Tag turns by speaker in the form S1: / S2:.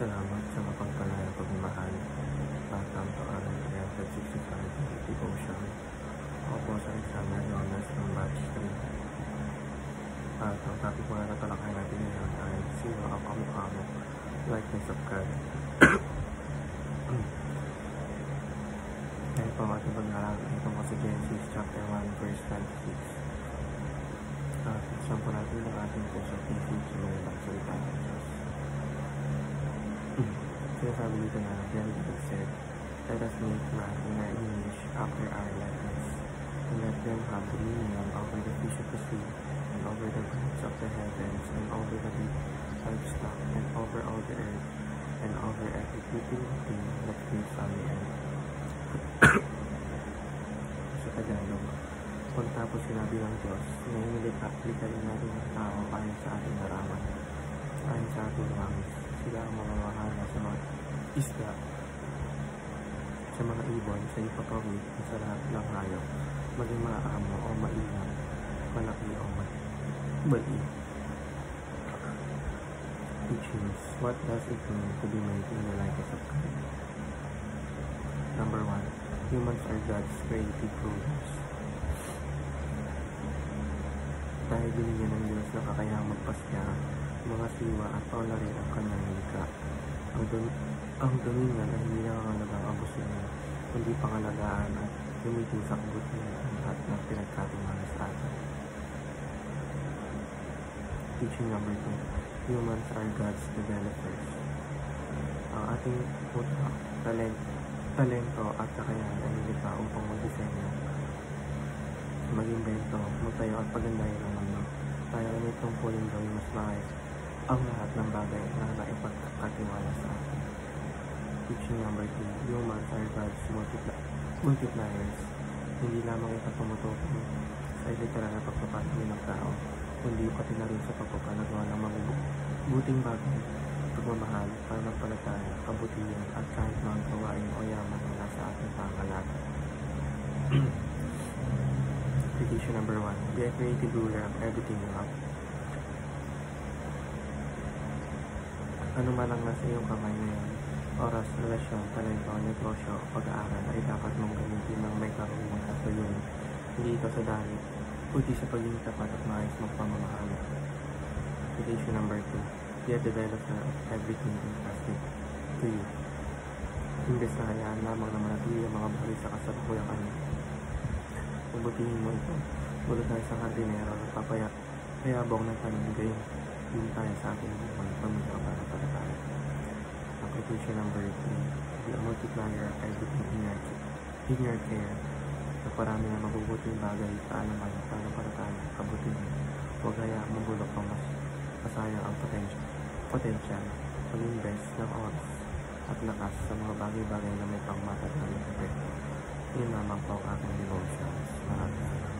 S1: Salamat sa mapagpalayang pagmamahal at ang pag-aaral kaya sa 65 devotion. Ako po sa Alexander Jonas ng Batch 3. At ang topic mo na tatalakay natin ngayon ay sino ang kamukha mo, likeness of God. Kaya po ang ating pag-aaral ito po sa Genesis chapter 1 verse 26. Buksan po natin ang ating puso at isip sa mga magsalita ng Diyos. Sinasabi dito na, then God said, let us make man in our image after our likeness, and let them have dominion over the fish of the sea, and over the birds of the heavens, and over the livestock, and over all the earth, and over every creeping thing that creeps on the earth. Sa Tagalog, pagkatapos sinabi ng Diyos na inilikain natin ang tao ayon sa ating larawan, ayon sa ating langis, sila ang mamamahala sa mga isda, sa mga ibon, sa ipapawid, at sa lahat ng hayop, maging maamo o mainam, malaki o maliit. Teachings. What does it mean to be made in the likeness of God? Number 1. Humans are God's creative rulers. Dahil binigyan ng Diyos na kakayahang magpasya, mga siwa at paula rin ang kanyang likha. Ang dominion ay hindi nangangalagang abusin, kundi pangalagaan at gamitin sa kabutihan ang lahat ng pinagkatiwala sa atin. Teaching number 2. Humans are God's developers. Ang ating utak, talento at kakayahan ay nilikha upang mag-disenyo, mag-invento, magtayo at pagandahin ang mundo. Tayo ay may tungkulin gawin mas maayos ang lahat ng bagay na naipagkatiwala sa atin. Teaching number 2. Humans are God's multipliers. Hindi lamang ito tumutukoy sa literal na pagpapatuloy ng tao, kundi pati na rin sa pagpapanagawa ng mga buting bagay, pagmamahal, pananampalataya, kabutihan, at kahit mga gawain o yaman na nasa ating pangalaga. Petition number 1. Be a creative ruler of everything you have. Ano man ang nasa iyong kamay ngayon, oras, relasyon, talento, negosyo, pag-aaral ay dapat mong gamitin ng may karunungan at layunin. Hindi ito sa dali, kundi sa pagiging tapat at maayos magpamamahal. Petition number 2. Be a developer of everything entrusted to you. Imbes na hayaan lamang na manatili ang mga bagay sa kasalukuyang kanya. Pabutihin mo ito, mula tayo sa hardinero at papayabong ng panindigayin. Hindi tayo sa ating buhay, pamilya o pananampalataya. Application number 3. Be a multiplier of everything in your care. Naparami na mabubuting bagay sa alaman at pananampalataya, kabutihan. Huwag hayaang mabulok ang mas masayang ang potential, pag-invest ng oras at lakas sa mga bagay-bagay na may pangmatagalang epekto. Yun lamang po ang ating devotions. Maraming salamat.